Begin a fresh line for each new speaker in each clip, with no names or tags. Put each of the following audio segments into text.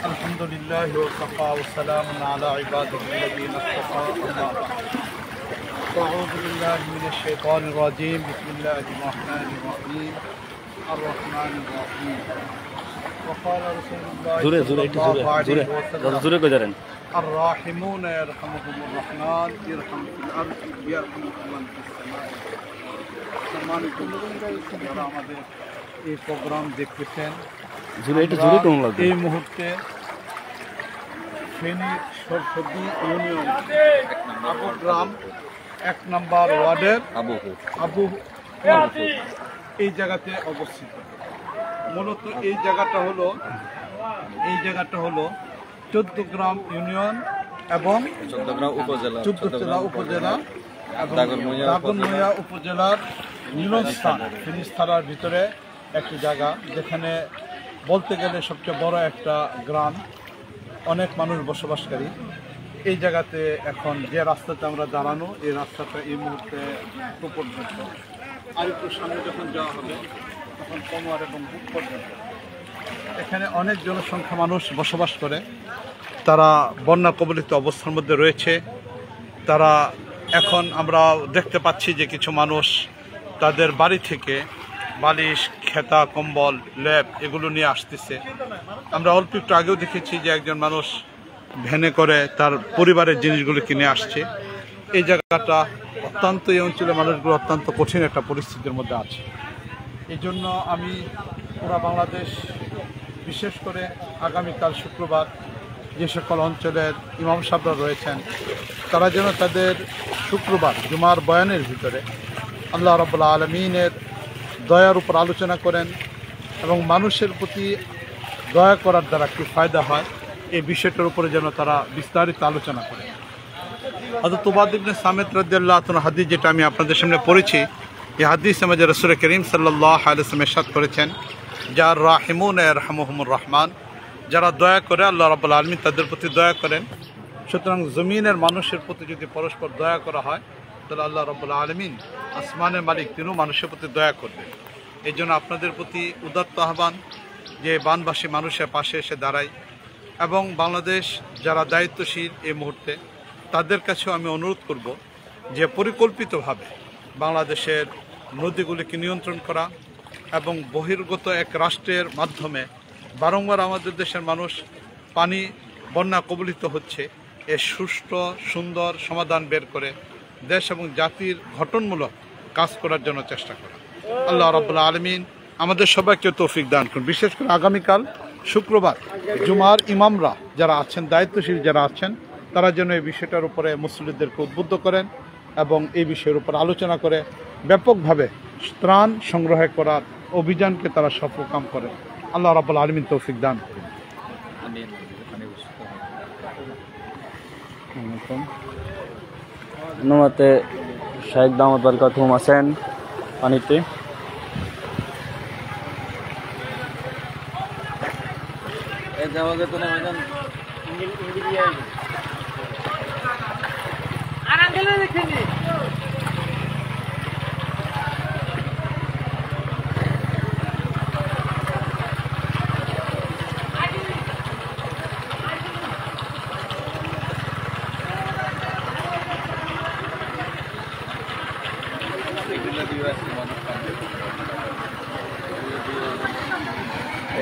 আলহামদুলিল্লাহ ওয়া কাফা ওয়া সালামুন আলা ইবাদিহিল্লাযীনা ইসতাফা আম্মা বা'দ। আউযু বিল্লাহি মিনাশ শাইতানির রাজীম। বিসমিল্লাহির রাহমানির রাহিম। আর রাহমানির রাহিম। ওয়া ক্বালা রাসূলুল্লাহ সাল্লাল্লাহু আলাইহি ওয়াসাল্লাম জোরে কইলেন আর রাহিমুনা ইয়ারহামুহুমুর রাহমান ইরহামুল আরদ ইয়ারহামুকুম মান ফিস সামা। সম্মানিত যারা আমাদের এই প্রোগ্রাম দেখতেছেন, এই মুহূর্তে ফেনী সরস্বতী ইউনিয়ন আবু গ্রাম 1 নম্বর ওয়ার্ডের আবু এই জায়গাতে অবস্থিত। মূলত এই জায়গাটা হলো 14 গ্রাম ইউনিয়ন এবং 14 উপজেলা এবং দাগনভূঞা উপজেলার মিলনস্থান ফেনী থানার ভিতরে একটি জায়গা, যেখানে বলতে গেলে সবচেয়ে বড় একটা গ্রাম, অনেক মানুষ বসবাসকারী। এই জায়গাতে এখন যে রাস্তাতে আমরা দাঁড়ানো, এই রাস্তাটা এই মুহূর্তে পর্যন্ত, আর একটু সামনে যখন যাওয়া হবে তখন কোমর এবং বুক পর্যন্ত। এখানে অনেক জনসংখ্যা মানুষ বসবাস করে, তারা বন্যা কবলিত অবস্থার মধ্যে রয়েছে। তারা এখন আমরা দেখতে পাচ্ছি যে কিছু মানুষ তাদের বাড়ি থেকে বালিশ, খেতা, কম্বল, লেপ এগুলো নিয়ে আসতেছে। আমরা অল্প একটু আগেও দেখেছি যে একজন মানুষ ভ্যানে করে তার পরিবারের জিনিসগুলো কিনে আসছে। এই জায়গাটা অত্যন্ত, এই অঞ্চলের মানুষগুলো অত্যন্ত কঠিন একটা পরিস্থিতির মধ্যে আছে। এই জন্য আমি পুরা বাংলাদেশ, বিশেষ করে আগামীকাল শুক্রবার যে সকল অঞ্চলের ইমাম সাহেবরা রয়েছেন, তারা যেন তাদের শুক্রবার জুমার বয়ানের ভিতরে আল্লাহ রাব্বুল আলামিনের দয়ার উপর আলোচনা করেন এবং মানুষের প্রতি দয়া করার দ্বারা কী ফায়দা হয় এই বিষয়টার উপরে যেন তারা বিস্তারিত আলোচনা করেন। হযরত উবাদ ইবনে সামিত রাদিয়াল্লাহু তাআলা হাদিস, যেটা আমি আপনাদের সামনে পড়েছি, এই হাদিসে মাঝে রাসূল করিম সাল্লাল্লাহু আলাইহি ওয়াসাল্লাম ইরশাদ করেছেন, যার রাহিমুনা ইয়ারহামুহুমুর রহমান, যারা দয়া করে আল্লাহ রাব্বুল আলামিন তাদের প্রতি দয়া করেন। সুতরাং জমিনের মানুষের প্রতি যদি পরস্পর দয়া করা হয়, তাহলে আল্লাহ রাব্বুল আলামিন আসমানের মালিক, তিনিও মানুষের প্রতি দয়া করবেন। এই জন্য আপনাদের প্রতি উদাত্ত আহ্বান যে বানবাসী মানুষের পাশে এসে দাঁড়াই, এবং বাংলাদেশ যারা দায়িত্বশীল এই মুহূর্তে, তাদের কাছেও আমি অনুরোধ করব যে পরিকল্পিতভাবে বাংলাদেশের নদীগুলিকে নিয়ন্ত্রণ করা এবং বহির্গত এক রাষ্ট্রের মাধ্যমে বারংবার আমাদের দেশের মানুষ পানি বন্যা কবলিত হচ্ছে, এর সুষ্ঠু সুন্দর সমাধান বের করে দেশ এবং জাতির গঠনমূলক কাজ করার জন্য চেষ্টা করা। আল্লাহ রাব্বুল আলামিন আমাদের সবাইকে তৌফিক দান করুন। বিশেষ করে আগামীকাল শুক্রবার জুমার ইমামরা যারা আছেন, দায়িত্বশীল যারা আছেন, তারা যেন এই বিষয়টার উপরে মুসলিমদেরকে উদ্বুদ্ধ করেন এবং এই বিষয়ের উপর আলোচনা করে ব্যাপকভাবে ত্রাণ সংগ্রহ করার অভিযানকে তারা সফলকাম করেন। আল্লাহ রাব্বুল আলামিন তৌফিক দান করুন।
ধন্যবাদ। শাইখ দামাত বারকাতুহুম আছেন পানিতে।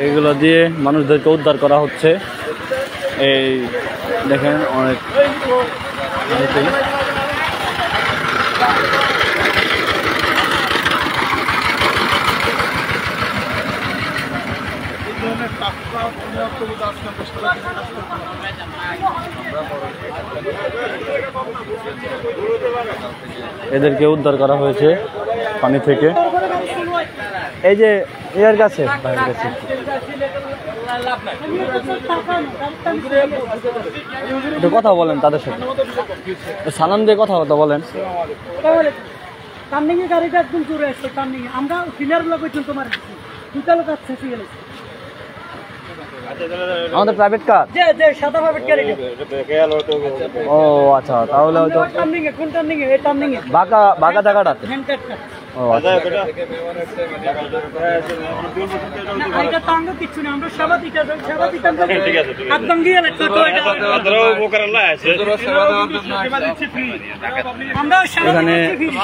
এগুলো দিয়ে মানুষদেরকে উদ্ধার করা হচ্ছে। এই দেখেন অনেক এদেরকে উদ্ধার করা হয়েছে পানি থেকে। এই যে এর কাছে একটু কথা বলেন তাদের সাথে, সালাম দিয়ে কথা বলেন।
গাড়িটা একদম জোরে আসছে, আমরা ক্লিয়ার পর্যন্ত দুটা লোক শেষে গেছে।
আমাদের প্রাইভেট কার,
সাদা প্রাইভেট কার।
ও আচ্ছা, তাহলে হয়তো বাঁকা জায়গাটা। ও আচ্ছা।
এটা তো আমরা কিচ্ছু না, আমরা সেবা দিতে একদম গিয়ে আমরা সেবা
এখানে
দিচ্ছি।